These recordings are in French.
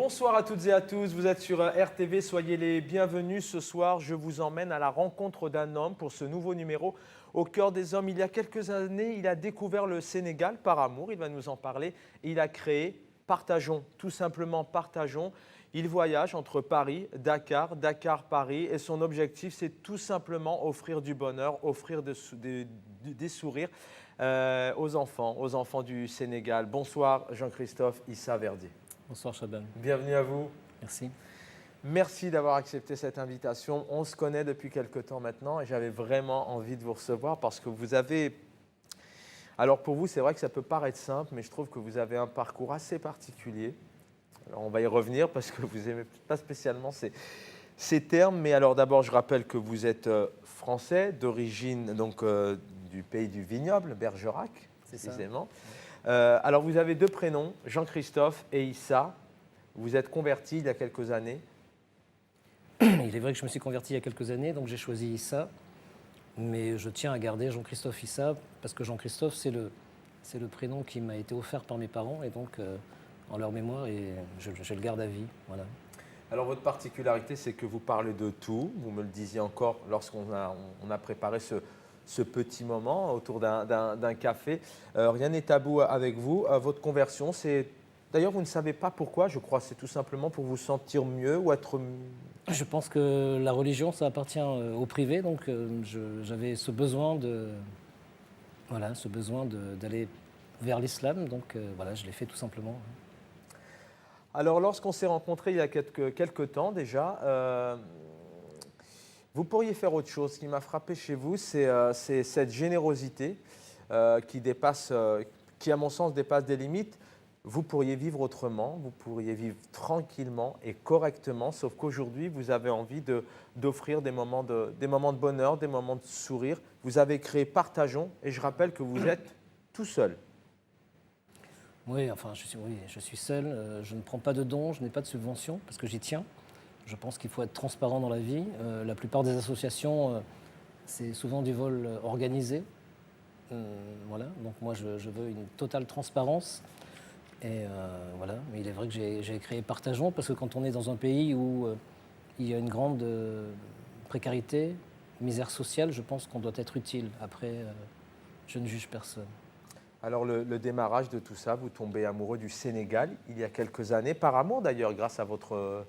Bonsoir à toutes et à tous, vous êtes sur RTV, soyez les bienvenus. Ce soir, je vous emmène à la rencontre d'un homme pour ce nouveau numéro Au cœur des hommes. Il y a quelques années, il a découvert le Sénégal par amour, il va nous en parler. Et il a créé Partageons, tout simplement Partageons. Il voyage entre Paris, Dakar, Dakar-Paris et son objectif, c'est tout simplement offrir du bonheur, offrir des sourires aux enfants du Sénégal. Bonsoir Jean-Christophe Issa Verdier. Bonsoir Chaban. Bienvenue à vous. Merci. Merci d'avoir accepté cette invitation. On se connaît depuis quelque temps maintenant et j'avais vraiment envie de vous recevoir parce que vous avez… Alors pour vous, c'est vrai que ça peut paraître simple, mais je trouve que vous avez un parcours assez particulier. Alors on va y revenir parce que vous n'aimez pas spécialement ces termes. Mais alors d'abord, je rappelle que vous êtes français, d'origine donc du pays du vignoble, Bergerac, précisément. Alors vous avez deux prénoms, Jean-Christophe et Issa. Vous êtes converti il y a quelques années. Il est vrai que je me suis converti il y a quelques années, donc j'ai choisi Issa. Mais je tiens à garder Jean-Christophe Issa parce que Jean-Christophe, c'est le prénom qui m'a été offert par mes parents et donc en leur mémoire, et je le garde à vie. Voilà. Alors votre particularité, c'est que vous parlez de tout. Vous me le disiez encore lorsqu'on a préparé ce petit moment autour d'un café. Rien n'est tabou avec vous. Votre conversion, c'est… D'ailleurs, vous ne savez pas pourquoi, je crois. C'est tout simplement pour vous sentir mieux ou être… Je pense que la religion, ça appartient au privé, donc j'avais ce besoin d'aller vers l'islam, donc voilà, je l'ai fait tout simplement. Alors, lorsqu'on s'est rencontrés il y a quelques temps déjà, vous pourriez faire autre chose. Ce qui m'a frappé chez vous, c'est cette générosité qui, à mon sens, dépasse des limites. Vous pourriez vivre autrement, vous pourriez vivre tranquillement et correctement, sauf qu'aujourd'hui, vous avez envie d'offrir des moments de bonheur, des moments de sourire. Vous avez créé Partageons et je rappelle que vous êtes tout seul. Oui, enfin, je suis seul, je ne prends pas de dons, je n'ai pas de subvention parce que j'y tiens. Je pense qu'il faut être transparent dans la vie. La plupart des associations, c'est souvent du vol organisé. Voilà, donc moi, je veux une totale transparence. Et voilà, mais il est vrai que j'ai créé Partageons parce que quand on est dans un pays où il y a une grande précarité, misère sociale, je pense qu'on doit être utile. Après, je ne juge personne. Alors le démarrage de tout ça, vous tombez amoureux du Sénégal il y a quelques années, par amour d'ailleurs, grâce à votre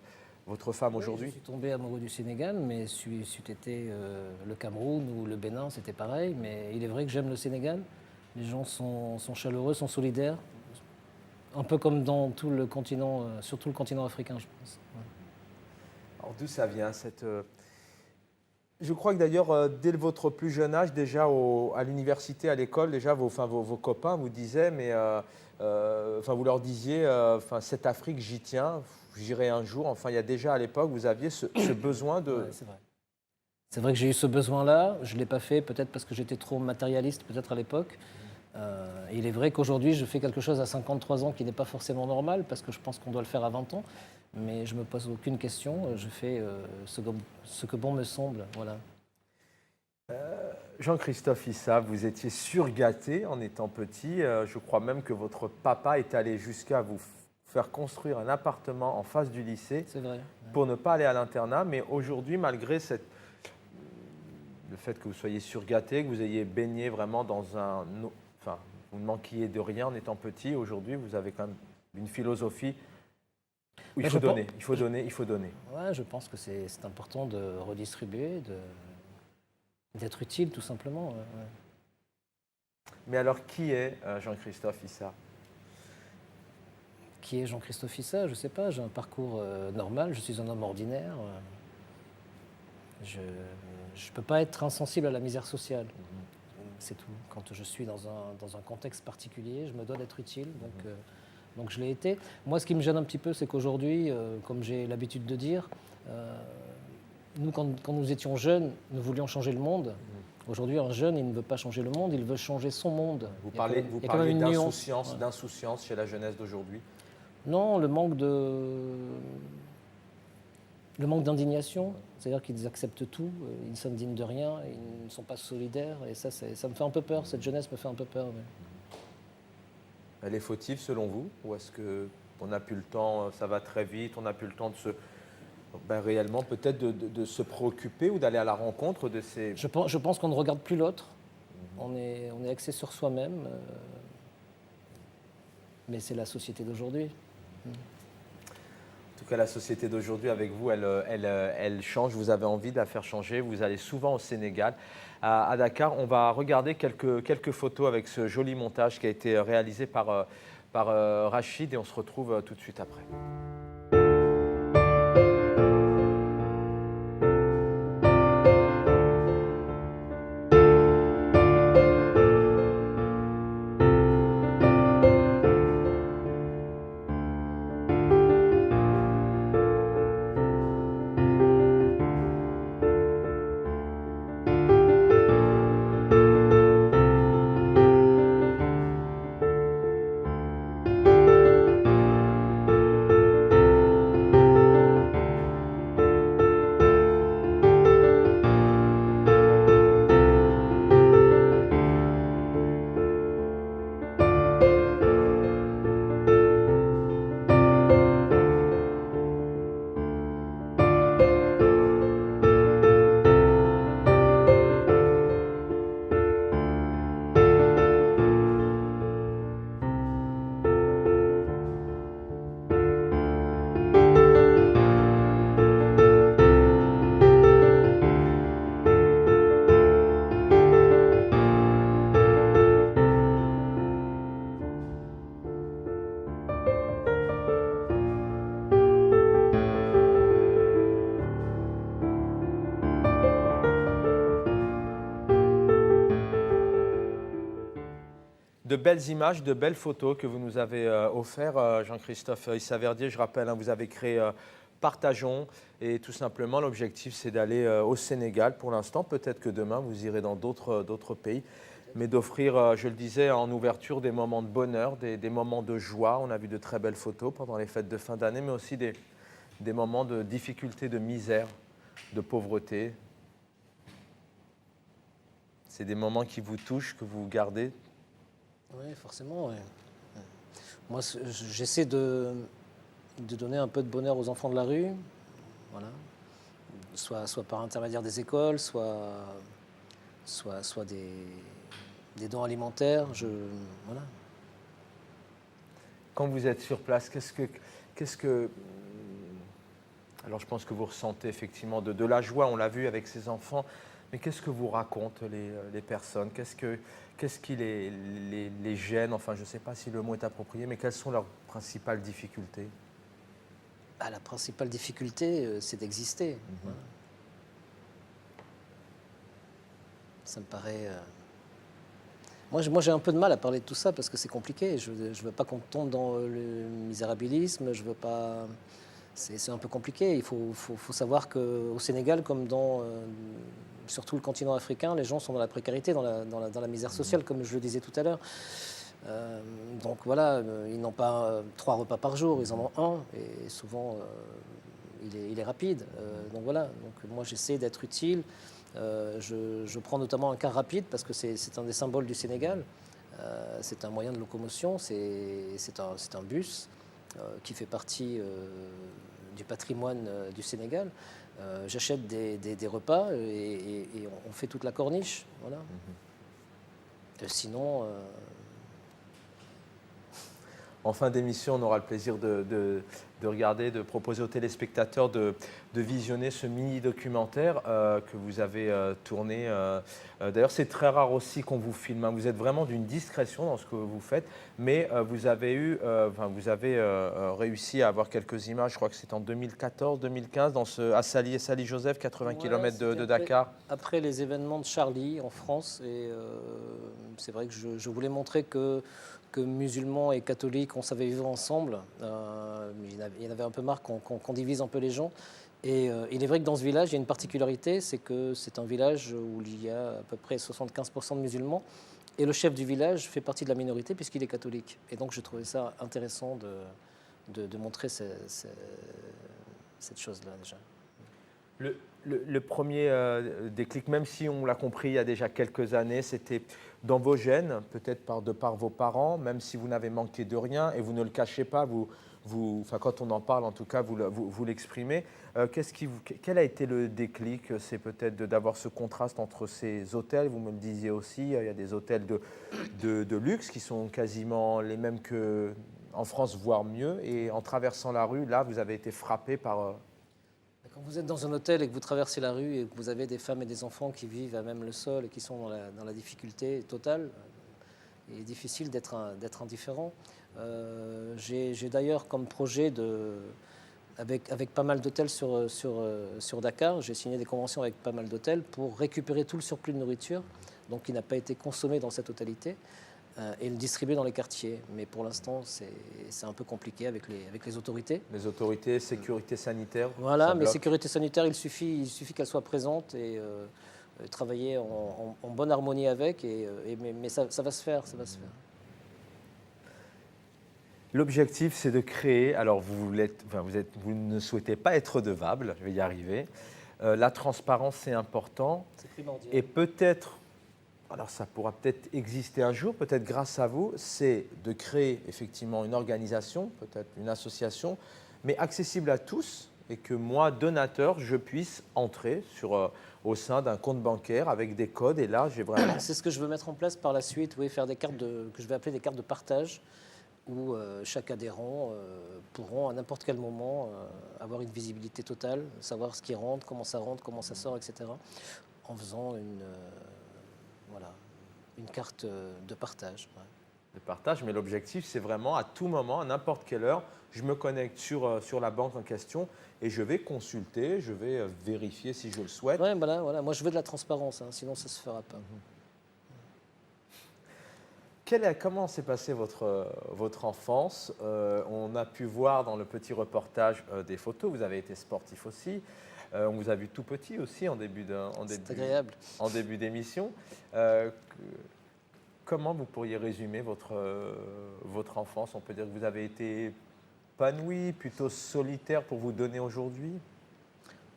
femme aujourd'hui. Je suis tombé amoureux du Sénégal, mais c'eût été le Cameroun ou le Bénin, c'était pareil. Mais il est vrai que j'aime le Sénégal. Les gens sont chaleureux, sont solidaires. Un peu comme dans tout le continent, surtout le continent africain, je pense. Ouais. Alors d'où ça vient Je crois que d'ailleurs, dès votre plus jeune âge, déjà à l'université, à l'école, déjà vos copains vous disaient, mais vous leur disiez, cette Afrique, j'y tiens, j'irai un jour. Enfin, il y a déjà à l'époque, vous aviez ce besoin de… Ouais, c'est vrai. C'est vrai que j'ai eu ce besoin-là. Je ne l'ai pas fait, peut-être parce que j'étais trop matérialiste, peut-être à l'époque. Il est vrai qu'aujourd'hui, je fais quelque chose à 53 ans qui n'est pas forcément normal, parce que je pense qu'on doit le faire à 20 ans. Mais je ne me pose aucune question. Je fais ce que bon me semble. Voilà. Jean-Christophe Issa, vous étiez surgâté en étant petit. Je crois même que votre papa est allé jusqu'à vous faire construire un appartement en face du lycée. C'est vrai. Pour ne pas aller à l'internat. Mais aujourd'hui, malgré le fait que vous soyez surgâté, que vous ayez baigné vraiment dans vous ne manquiez de rien en étant petit. Aujourd'hui, vous avez quand même une philosophie où il faut donner, il faut donner, il faut donner. Ouais, je pense que c'est important de redistribuer, d'être utile tout simplement. Ouais. Mais alors, qui est Jean-Christophe Issa ? Qui est Jean-Christophe Issa ? Je ne sais pas, j'ai un parcours normal, je suis un homme ordinaire. Je ne peux pas être insensible à la misère sociale. C'est tout. Quand je suis dans un contexte particulier, je me dois d'être utile, donc je l'ai été. Moi, ce qui me gêne un petit peu, c'est qu'aujourd'hui, comme j'ai l'habitude de dire, nous, quand nous étions jeunes, nous voulions changer le monde. Aujourd'hui, un jeune, il ne veut pas changer le monde, il veut changer son monde. Vous parlez d'insouciance chez la jeunesse d'aujourd'hui ? Non, le manque d'indignation, c'est-à-dire qu'ils acceptent tout, ils ne s'indignent de rien, ils ne sont pas solidaires, et ça me fait un peu peur, cette jeunesse me fait un peu peur. Mais… Elle est fautive selon vous, ou est-ce que… On n'a plus le temps, ça va très vite, on n'a plus le temps de se, réellement peut-être de se préoccuper ou d'aller à la rencontre de ces... Je pense qu'on ne regarde plus l'autre. On est axé sur soi-même. Mais c'est la société d'aujourd'hui. En tout cas, la société d'aujourd'hui, avec vous, elle change. Vous avez envie de la faire changer. Vous allez souvent au Sénégal. À Dakar, on va regarder quelques photos avec ce joli montage qui a été réalisé par Rachid et on se retrouve tout de suite après. De belles images, de belles photos que vous nous avez offertes, Jean-Christophe Issaverdier. Je rappelle, vous avez créé Partageons et tout simplement l'objectif c'est d'aller au Sénégal pour l'instant. Peut-être que demain vous irez dans d'autres pays, mais d'offrir, je le disais en ouverture, des moments de bonheur, des moments de joie. On a vu de très belles photos pendant les fêtes de fin d'année, mais aussi des moments de difficulté, de misère, de pauvreté. C'est des moments qui vous touchent, que vous gardez. Oui, forcément. Ouais. Moi, j'essaie de donner un peu de bonheur aux enfants de la rue, voilà. Soit par intermédiaire des écoles, soit des dons alimentaires. Voilà. Quand vous êtes sur place, qu'est-ce que alors je pense que vous ressentez effectivement de la joie, on l'a vu avec ces enfants, mais qu'est-ce que vous racontent les personnes? Qu'est-ce qui les gêne? Enfin, je ne sais pas si le mot est approprié, mais quelles sont leurs principales difficultés? La principale difficulté, c'est d'exister. Voilà. Ça me paraît... Moi, j'ai un peu de mal à parler de tout ça parce que c'est compliqué. Je ne veux pas qu'on tombe dans le misérabilisme. Je veux pas... C'est un peu compliqué. Il faut savoir qu'au Sénégal, comme dans surtout le continent africain, les gens sont dans la précarité, dans la misère sociale, comme je le disais tout à l'heure. Donc voilà, ils n'ont pas 3 repas par jour, ils en ont un, et souvent il est rapide. Donc voilà, donc moi j'essaie d'être utile. Je prends notamment un car rapide parce que c'est un des symboles du Sénégal. C'est un moyen de locomotion, c'est un bus qui fait partie du patrimoine du Sénégal. J'achète des repas et on fait toute la corniche. Voilà. Sinon... En fin d'émission, on aura le plaisir de regarder, de proposer aux téléspectateurs de visionner ce mini-documentaire que vous avez tourné. D'ailleurs, c'est très rare aussi qu'on vous filme. Vous êtes vraiment d'une discrétion dans ce que vous faites, mais vous avez réussi à avoir quelques images. Je crois que c'est en 2014-2015 à Sali Joseph, 80 km de Dakar. Après les événements de Charlie en France, et c'est vrai que je voulais montrer que musulmans et catholiques, on savait vivre ensemble. Il y en avait un peu marre qu'on divise un peu les gens. Et il est vrai que dans ce village, il y a une particularité, c'est que c'est un village où il y a à peu près 75% de musulmans. Et le chef du village fait partie de la minorité puisqu'il est catholique. Et donc je trouvais ça intéressant de montrer cette chose-là déjà. Le premier déclic, même si on l'a compris il y a déjà quelques années, c'était dans vos gènes, peut-être de par vos parents, même si vous n'avez manqué de rien et vous ne le cachez pas, vous enfin, quand on en parle, en tout cas, vous l'exprimez. Quel a été le déclic? C'est peut-être d'avoir ce contraste entre ces hôtels, vous me le disiez aussi, il y a des hôtels de luxe qui sont quasiment les mêmes qu'en France, voire mieux. Et en traversant la rue, là, vous avez été frappé par... Quand vous êtes dans un hôtel et que vous traversez la rue et que vous avez des femmes et des enfants qui vivent à même le sol et qui sont dans la difficulté totale, il est difficile d'être indifférent. J'ai d'ailleurs comme projet avec pas mal d'hôtels sur Dakar, j'ai signé des conventions avec pas mal d'hôtels pour récupérer tout le surplus de nourriture, donc qui n'a pas été consommé dans sa totalité, et le distribuer dans les quartiers. Mais pour l'instant, c'est un peu compliqué avec les autorités. Les autorités, sécurité sanitaire. Voilà, mais sécurité sanitaire, il suffit qu'elle soit présente et travailler en bonne harmonie avec. Mais ça va se faire, ça va se faire. L'objectif, c'est de créer, alors vous ne souhaitez pas être redevable, je vais y arriver. La transparence, c'est important. C'est primordial. Et peut-être, alors ça pourra peut-être exister un jour, peut-être grâce à vous, c'est de créer effectivement une organisation, peut-être une association, mais accessible à tous, et que moi, donateur, je puisse entrer au sein d'un compte bancaire avec des codes. Et là, j'ai vraiment... C'est ce que je veux mettre en place par la suite, oui, faire des cartes que je vais appeler des cartes de partage, où chaque adhérent pourront à n'importe quel moment avoir une visibilité totale, savoir ce qui rentre, comment ça sort, etc. En faisant une carte de partage. Ouais. De partage, mais l'objectif, c'est vraiment à tout moment, à n'importe quelle heure, je me connecte sur la banque en question et je vais consulter, je vais vérifier si je le souhaite. Ouais, voilà. Moi, je veux de la transparence, hein, sinon ça ne se fera pas. Comment s'est passée votre enfance? On a pu voir dans le petit reportage des photos, vous avez été sportif aussi. On vous a vu tout petit aussi en début d'émission. Comment vous pourriez résumer votre enfance? On peut dire que vous avez été épanoui, plutôt solitaire pour vous donner aujourd'hui?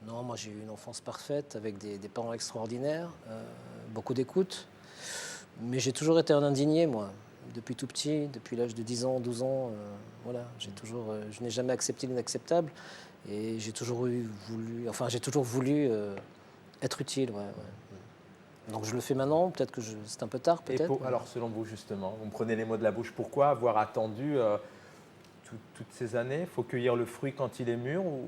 Non, moi j'ai eu une enfance parfaite avec des parents extraordinaires, beaucoup d'écoute. Mais j'ai toujours été un indigné, moi, depuis tout petit, depuis l'âge de 10 ans, 12 ans. Voilà, je n'ai jamais accepté l'inacceptable et j'ai toujours voulu être utile. Ouais. Donc je le fais maintenant, peut-être que c'est un peu tard, peut-être. Alors selon vous, justement, vous me prenez les mots de la bouche, pourquoi avoir attendu toutes ces années? Il faut cueillir le fruit quand il est mûr ou...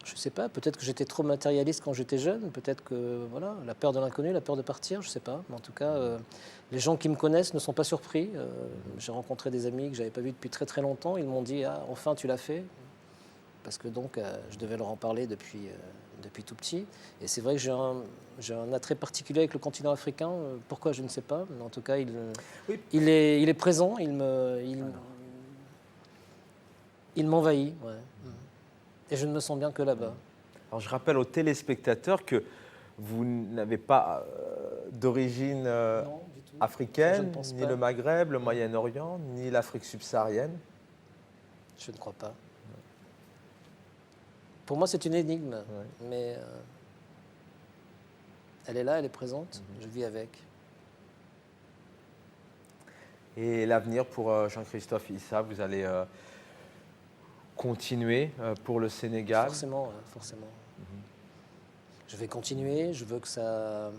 Je ne sais pas, peut-être que j'étais trop matérialiste quand j'étais jeune, peut-être que voilà, la peur de l'inconnu, la peur de partir, je ne sais pas. Mais en tout cas, les gens qui me connaissent ne sont pas surpris. J'ai rencontré des amis que je n'avais pas vus depuis très très longtemps. Ils m'ont dit « Ah, enfin tu l'as fait !» Parce que donc, je devais leur en parler depuis tout petit. Et c'est vrai que j'ai un attrait particulier avec le continent africain. Pourquoi, je ne sais pas. Mais en tout cas, il est présent, il m'envahit. Ouais. Et je ne me sens bien que là-bas. Alors je rappelle aux téléspectateurs que vous n'avez pas d'origine africaine, ni le Maghreb, le Moyen-Orient, ni l'Afrique subsaharienne. Je ne crois pas. Pour moi, c'est une énigme, mais elle est là, elle est présente, je vis avec. Et l'avenir pour Jean-Christophe Issa, vous allez... continuer pour le Sénégal? Forcément. Je vais continuer, je veux que ça...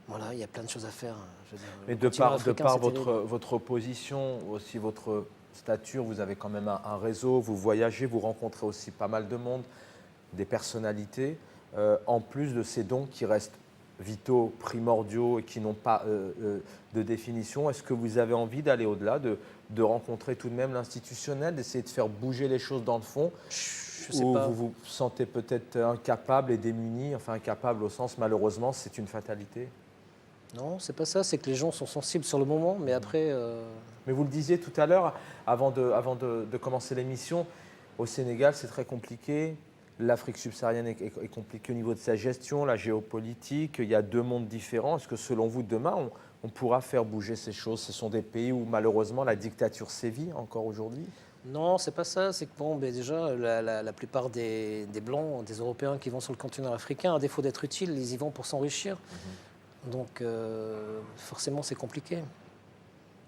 Voilà, il y a plein de choses à faire. Je veux dire, mais de par votre position, aussi votre stature, vous avez quand même un réseau, vous voyagez, vous rencontrez aussi pas mal de monde, des personnalités, en plus de ces dons qui restent vitaux, primordiaux et qui n'ont pas de définition. Est-ce que vous avez envie d'aller au-delà, de rencontrer tout de même l'institutionnel, d'essayer de faire bouger les choses dans le fond? Je sais pas. Vous vous sentez peut-être incapable et démuni, enfin incapable au sens malheureusement c'est une fatalité? Non, c'est pas ça, c'est que les gens sont sensibles sur le moment, mais après... Mais vous le disiez tout à l'heure, avant de commencer l'émission, au Sénégal c'est très compliqué. L'Afrique subsaharienne est compliquée au niveau de sa gestion, la géopolitique, il y a deux mondes différents. Est-ce que selon vous, demain, on pourra faire bouger ces choses? Ce sont des pays où malheureusement la dictature sévit encore aujourd'hui? Non, c'est pas ça. C'est que bon, déjà, la plupart des Blancs, des Européens qui vont sur le continent africain, à défaut d'être utiles, ils y vont pour s'enrichir. Donc forcément, c'est compliqué.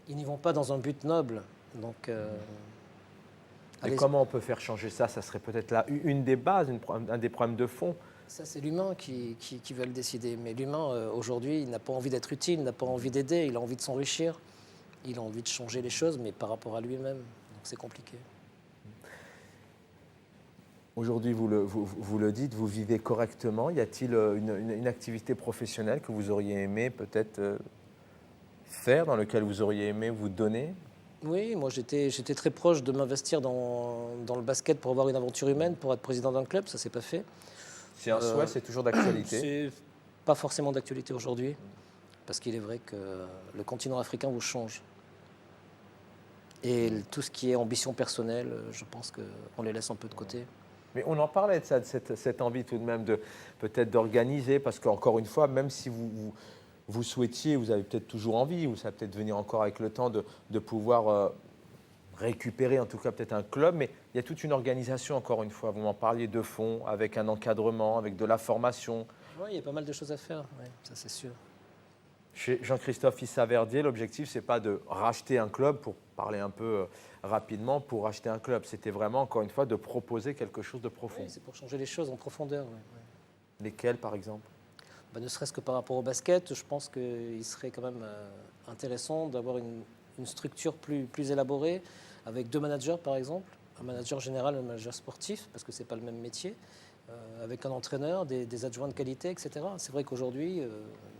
Ils n'y vont pas dans un but noble. Donc Et comment on peut faire changer ça? Ça serait peut-être là une des bases, un des problèmes de fond. Ça, c'est l'humain qui va le décider. Mais l'humain, aujourd'hui, il n'a pas envie d'être utile, il n'a pas envie d'aider, il a envie de s'enrichir, il a envie de changer les choses, mais par rapport à lui-même. Donc c'est compliqué. Aujourd'hui, vous le dites, vous vivez correctement. Y a-t-il une activité professionnelle que vous auriez aimé peut-être faire, dans laquelle vous auriez aimé vous donner? Oui, moi j'étais très proche de m'investir dans le basket pour avoir une aventure humaine, pour être président d'un club, ça s'est pas fait. C'est un souhait, c'est toujours d'actualité. C'est pas forcément d'actualité aujourd'hui, parce qu'il est vrai que le continent africain vous change. Et tout ce qui est ambition personnelle, je pense qu'on les laisse un peu de côté. Mais on en parlait de ça, de cette envie tout de même de peut-être d'organiser, parce qu'encore une fois, même si vous souhaitiez, vous avez peut-être toujours envie, ou ça va peut-être venir encore avec le temps de pouvoir récupérer en tout cas peut-être un club, mais il y a toute une organisation encore une fois. Vous m'en parliez de fond, avec un encadrement, avec de la formation. Oui, il y a pas mal de choses à faire, ouais, ça c'est sûr. Chez Jean-Christophe Issa-Verdier, l'objectif, ce n'est pas de racheter un club, pour parler un peu rapidement, pour racheter un club. C'était vraiment, encore une fois, de proposer quelque chose de profond. Oui, c'est pour changer les choses en profondeur. Ouais. Lesquels, par exemple? Ne serait-ce que par rapport au basket, je pense qu'il serait quand même intéressant d'avoir une structure plus élaborée, avec 2 managers, par exemple, un manager général et un manager sportif, parce que ce n'est pas le même métier, avec un entraîneur, des adjoints de qualité, etc. C'est vrai qu'aujourd'hui,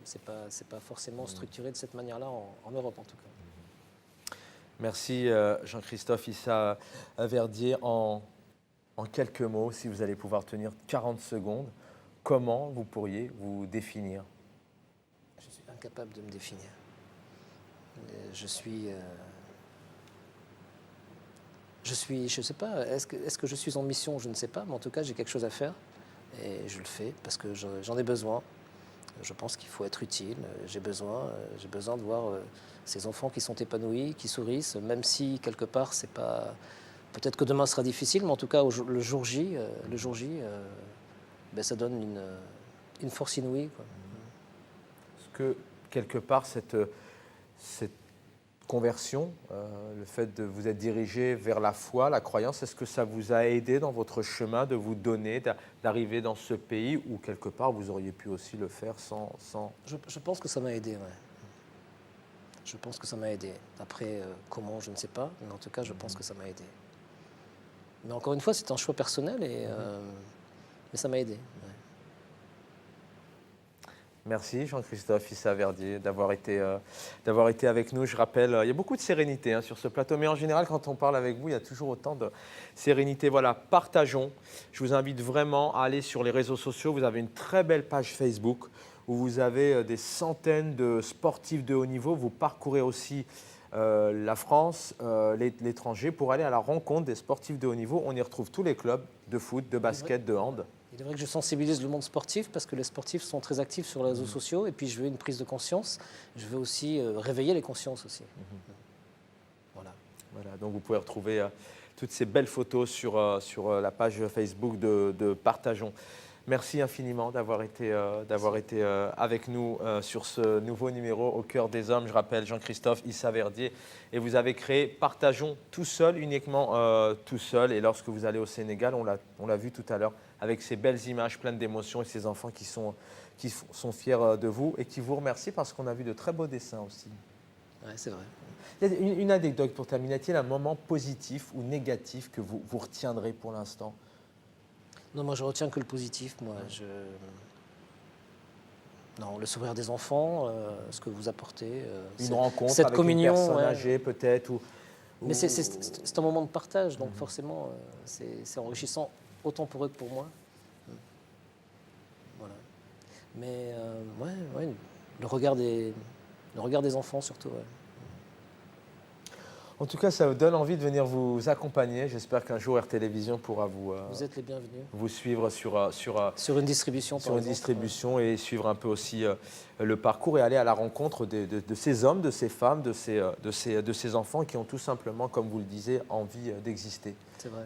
ce n'est pas forcément structuré de cette manière-là en Europe, en tout cas. Merci Jean-Christophe Issa-Verdier. En quelques mots, si vous allez pouvoir tenir 40 secondes, comment vous pourriez vous définir? Je suis incapable de me définir. Je suis, je ne sais pas, est-ce que je suis en mission? Je ne sais pas, mais en tout cas, j'ai quelque chose à faire et je le fais parce que j'en ai besoin. Je pense qu'il faut être utile. J'ai besoin de voir ces enfants qui sont épanouis, qui sourissent, même si quelque part, c'est pas. Peut-être que demain sera difficile, mais en tout cas, le jour J, ça donne une force inouïe, quoi. Est-ce que quelque part cette conversion, le fait de vous être dirigé vers la foi, la croyance, est-ce que ça vous a aidé dans votre chemin de vous donner, d'arriver dans ce pays où quelque part vous auriez pu aussi le faire sans... Je pense que ça m'a aidé, ouais. Je pense que ça m'a aidé. Après, comment, je ne sais pas, mais en tout cas, je pense que ça m'a aidé. Mais encore une fois, c'est un choix personnel, mais ça m'a aidé. Ouais. Merci Jean-Christophe Issa-Verdier d'avoir été avec nous. Je rappelle, il y a beaucoup de sérénité sur ce plateau, mais en général, quand on parle avec vous, il y a toujours autant de sérénité. Voilà, partageons. Je vous invite vraiment à aller sur les réseaux sociaux. Vous avez une très belle page Facebook où vous avez des centaines de sportifs de haut niveau. Vous parcourez aussi la France, l'étranger, pour aller à la rencontre des sportifs de haut niveau. On y retrouve tous les clubs de foot, de basket, de hand. Il est vrai que je sensibilise le monde sportif parce que les sportifs sont très actifs sur les réseaux sociaux et puis je veux une prise de conscience. Je veux aussi réveiller les consciences aussi. Voilà, donc vous pouvez retrouver toutes ces belles photos sur la page Facebook de Partageons. Merci infiniment d'avoir été avec nous sur ce nouveau numéro Au cœur des hommes. Je rappelle Jean-Christophe Issa-Verdier et vous avez créé Partageons tout seul, uniquement tout seul. Et lorsque vous allez au Sénégal, on l'a vu tout à l'heure, avec ces belles images pleines d'émotions et ces enfants qui sont fiers de vous et qui vous remercient parce qu'on a vu de très beaux dessins aussi. Oui, c'est vrai. Il y a une anecdote pour terminer. Y a-t-il un moment positif ou négatif que vous retiendrez pour l'instant? Non, moi je retiens que le positif. Non, le sourire des enfants, ce que vous apportez. Une rencontre cette avec communion, une personne âgée peut-être Mais c'est un moment de partage, donc forcément c'est enrichissant autant pour eux que pour moi. Voilà. Mais le regard des enfants surtout. Ouais. En tout cas, ça vous donne envie de venir vous accompagner. J'espère qu'un jour, Air Télévision pourra vous êtes les bienvenus. Vous suivre sur une distribution, sur une distribution et suivre un peu aussi le parcours et aller à la rencontre de ces hommes, de ces femmes, de ces enfants qui ont tout simplement, comme vous le disiez, envie d'exister. C'est vrai.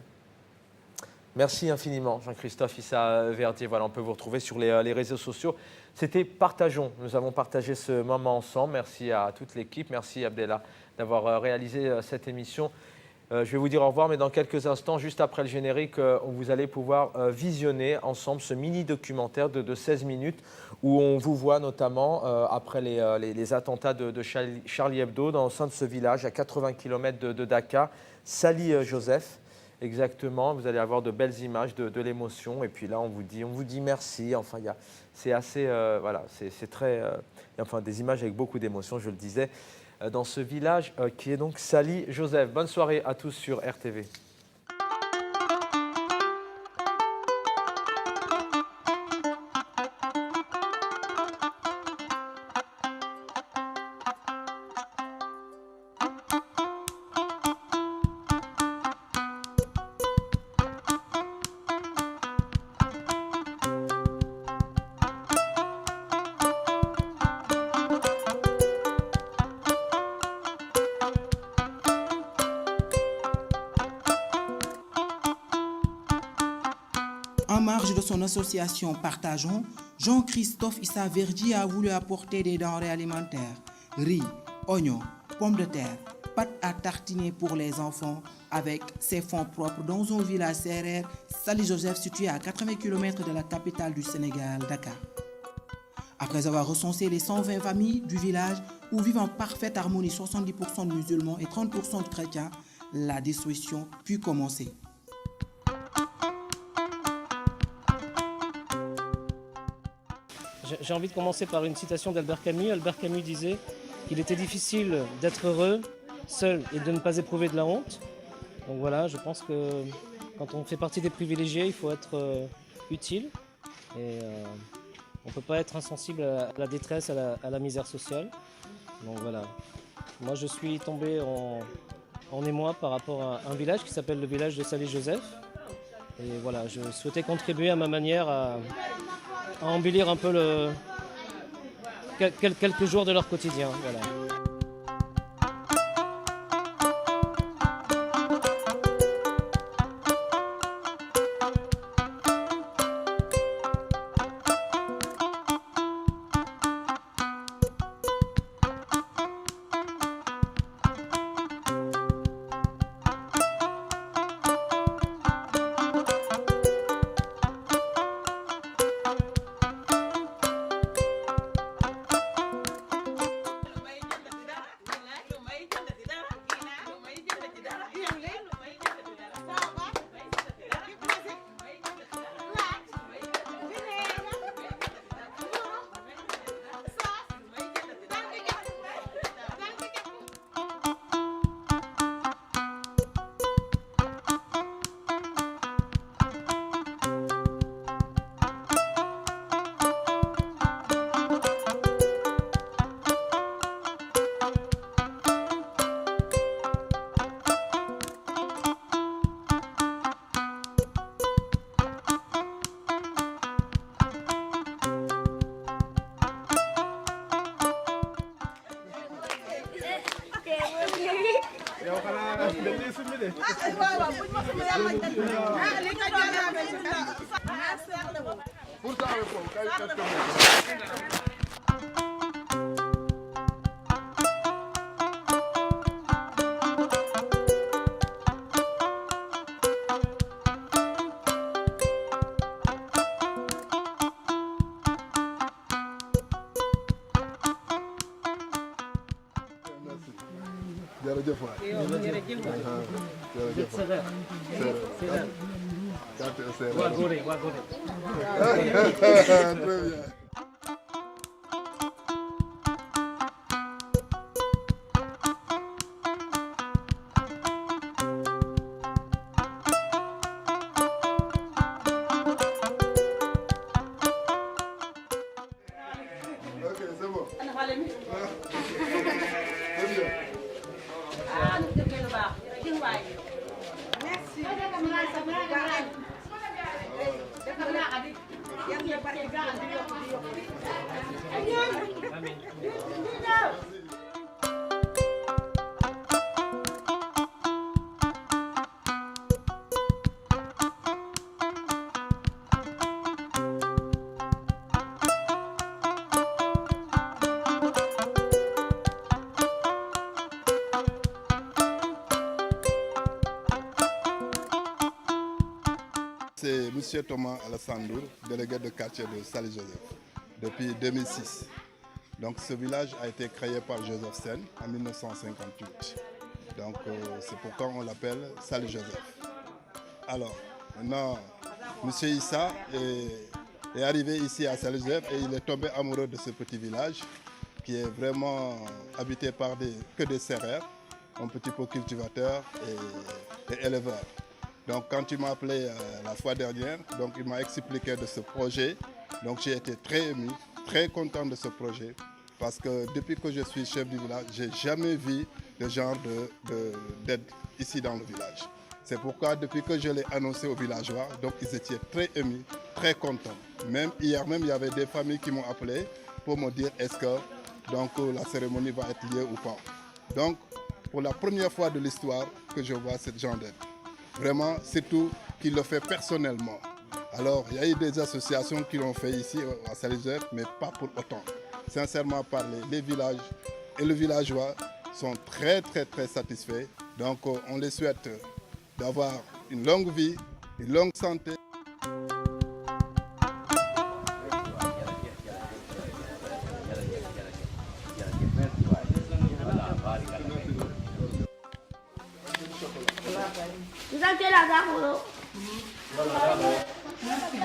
Merci infiniment, Jean-Christophe Issa-Verdier. Voilà, on peut vous retrouver sur les réseaux sociaux. C'était Partageons. Nous avons partagé ce moment ensemble. Merci à toute l'équipe. Merci Abdellah d'avoir réalisé cette émission. Je vais vous dire au revoir, mais dans quelques instants, juste après le générique, vous allez pouvoir visionner ensemble ce mini-documentaire de 16 minutes où on vous voit notamment, après les attentats de Charlie Hebdo, dans le sein de ce village à 80 km de Dakar, Sali Joseph. Exactement, vous allez avoir de belles images, de l'émotion. Et puis là, on vous dit merci. Enfin, c'est assez, voilà, c'est très, enfin, des images avec beaucoup d'émotion, je le disais, dans ce village qui est donc Sali Joseph. Bonne soirée à tous sur RTV. En marge de son association Partageons, Jean-Christophe Issa Verdi a voulu apporter des denrées alimentaires, riz, oignons, pommes de terre, pâtes à tartiner pour les enfants avec ses fonds propres dans un village sérère, Sali Joseph, situé à 80 km de la capitale du Sénégal, Dakar. Après avoir recensé les 120 familles du village où vivent en parfaite harmonie 70% de musulmans et 30% de chrétiens, la destruction put commencer. J'ai envie de commencer par une citation d'Albert Camus. Albert Camus disait qu'il était difficile d'être heureux, seul, et de ne pas éprouver de la honte. Donc voilà, je pense que quand on fait partie des privilégiés, il faut être utile. Et on ne peut pas être insensible à la détresse, à la misère sociale. Donc voilà. Moi, je suis tombé en émoi par rapport à un village qui s'appelle le village de Sali Joseph. Et voilà, je souhaitais contribuer à ma manière à embellir un peu quelques jours de leur quotidien. Voilà. jërëjëf waay. jërëjëf waay. Très bien. Ok, c'est bon. Très bien. C'est M. Thomas Alassandour, délégué de quartier de Saly-Joseph, depuis 2006. Donc ce village a été créé par Joseph Sen en 1958. Donc c'est pourquoi on l'appelle Saly-Joseph. Alors maintenant, M. Issa est arrivé ici à Saly-Joseph et il est tombé amoureux de ce petit village qui est vraiment habité par que des serrères, un petit peu cultivateurs et éleveurs. Donc quand il m'a appelé la fois dernière, donc il m'a expliqué de ce projet. Donc j'ai été très ému, très content de ce projet parce que depuis que je suis chef du village, je n'ai jamais vu de genre d'aide ici dans le village. C'est pourquoi depuis que je l'ai annoncé aux villageois, donc ils étaient très émus, très contents. Même hier même, il y avait des familles qui m'ont appelé pour me dire est-ce que donc, la cérémonie va être liée ou pas. Donc pour la première fois de l'histoire que je vois ce genre d'aide. Vraiment, c'est tout qu'il le fait personnellement. Alors, il y a eu des associations qui l'ont fait ici à Saly-Joseph, mais pas pour autant. Sincèrement parler, les villages et le villageois sont très satisfaits. Donc, on les souhaite d'avoir une longue vie, une longue santé.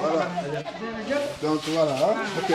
Voilà. Donc voilà. Ok.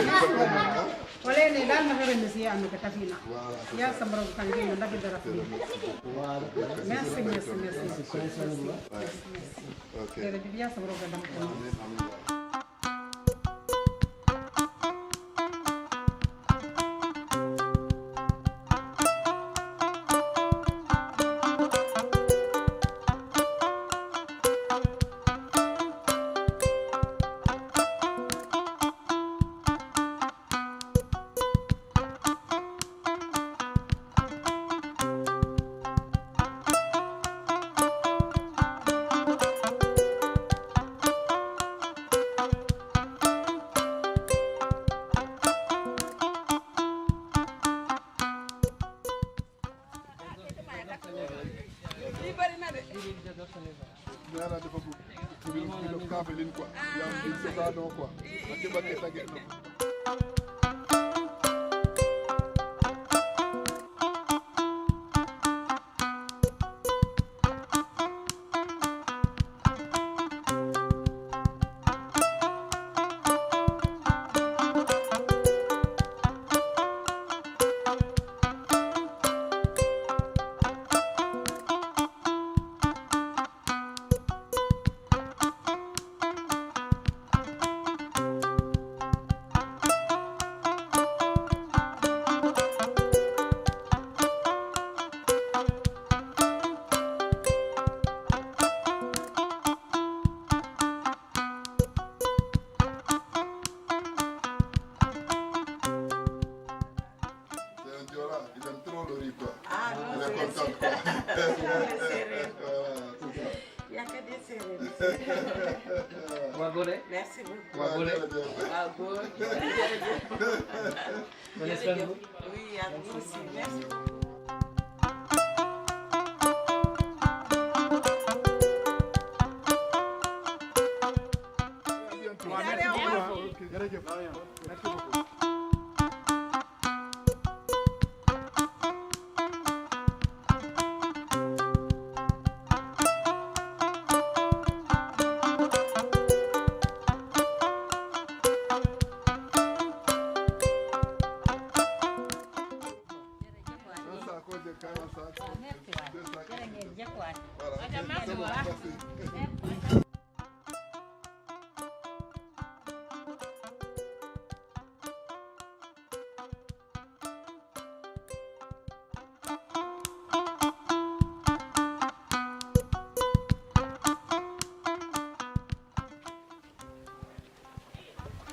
Voilà, merci beaucoup. Oui, à vous aussi. Merci beaucoup.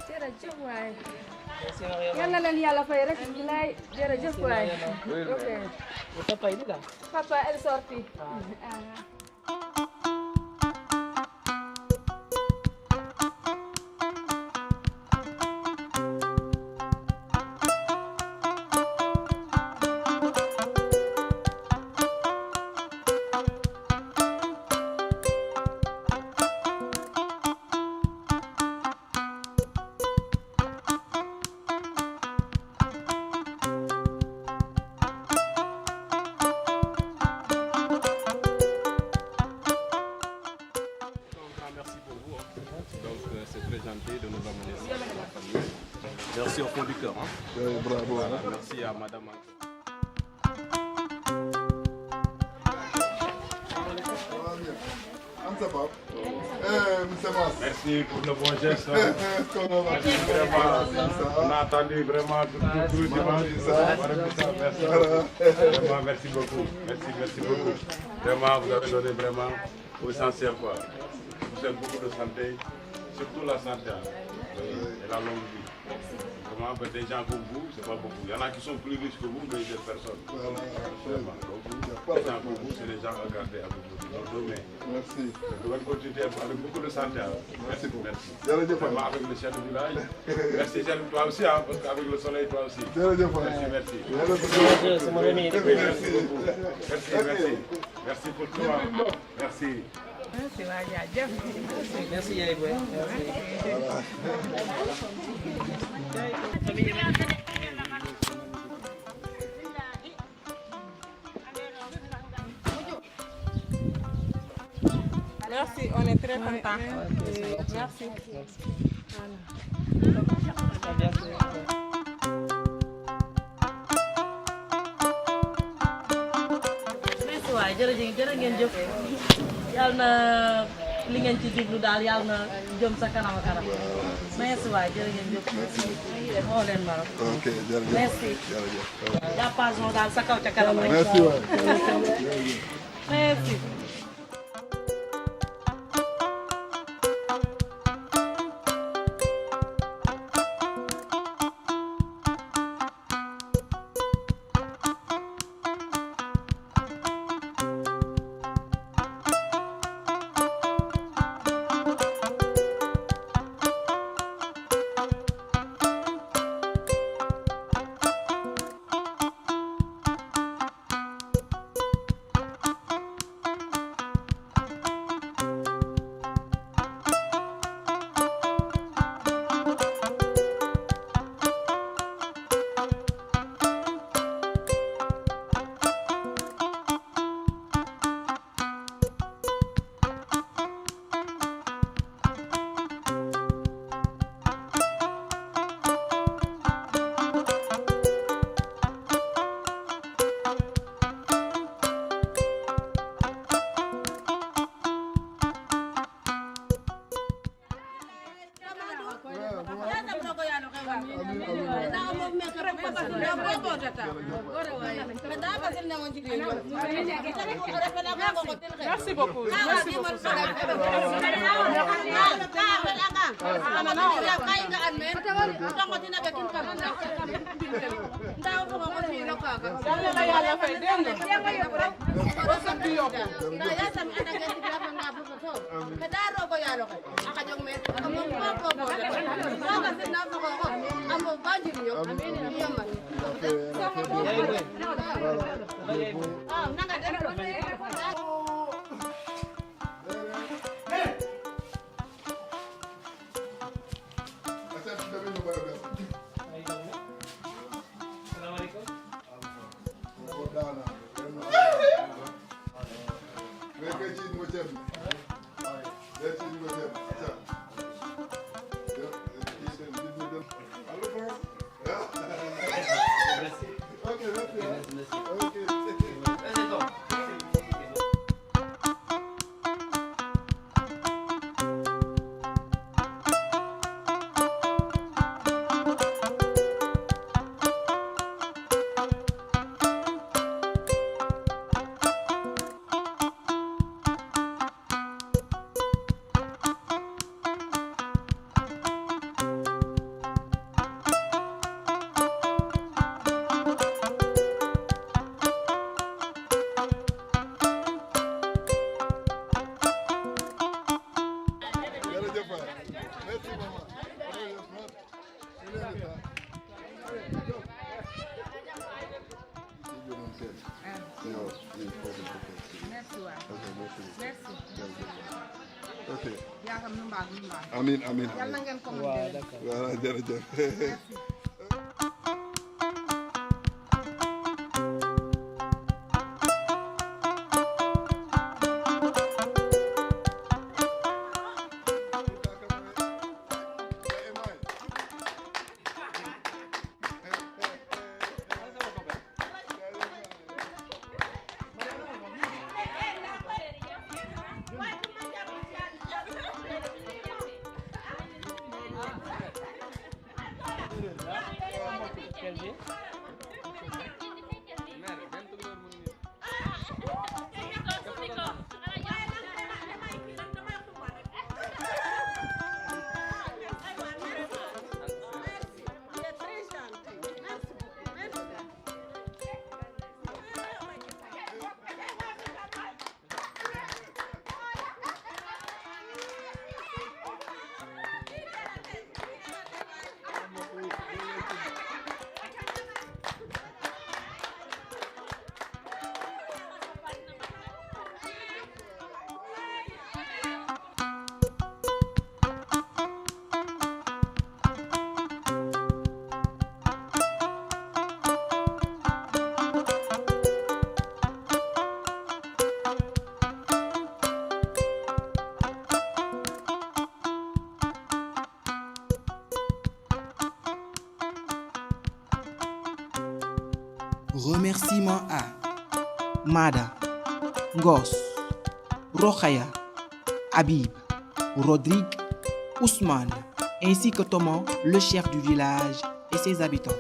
jërëjëf waay yal na leen yàlla fay rek bilaay jërëjëf waay ok papa elle sorti Donc c'est très gentil de nous amener ça dans la famille. Merci au fond du cœur. Hein. Bravo. Voilà, merci à madame. Merci pour le bon geste. On a attendu vraiment tout le dimanche. Merci beaucoup. Merci beaucoup. Vraiment, vous avez donné vraiment au essentiel quoi. Vous avez beaucoup de santé, surtout la santé et la longue vie. Vraiment, des gens comme vous, c'est pas beaucoup. Il y en a qui sont plus riches que vous, mais des personnes. Vraiment. Donc, les gens comme vous, c'est les gens à garder avec vous. Donc, merci. Vous allez continuer avec beaucoup de santé. Merci beaucoup. Merci. Vraiment avec le chef du village. Merci, chef, toi aussi, hein, parce qu'avec le soleil, toi aussi. Merci. C'est mon ami. Merci beaucoup. Merci. Merci pour toi. Merci. Merci Yaye Boy. Merci, on est très contents. Merci. merci waay jërë ngeen jëf yàlla na li ngeen ci jublu daal yàlla na jëm sa kanam a kanam merci waay jërë ngeen jëf moo leen maro ok jërëjëf merci jërëjëf jàppaason daal sa kaw ca kanam rek merci waay merci Merci beaucoup. Amin amin. Voilà jërëjëf. quelle ville? Remerciements à Mada, Ngos, Rokhaya, Habib, Rodrigue, Ousmane, ainsi que Thomas, le chef du village et ses habitants.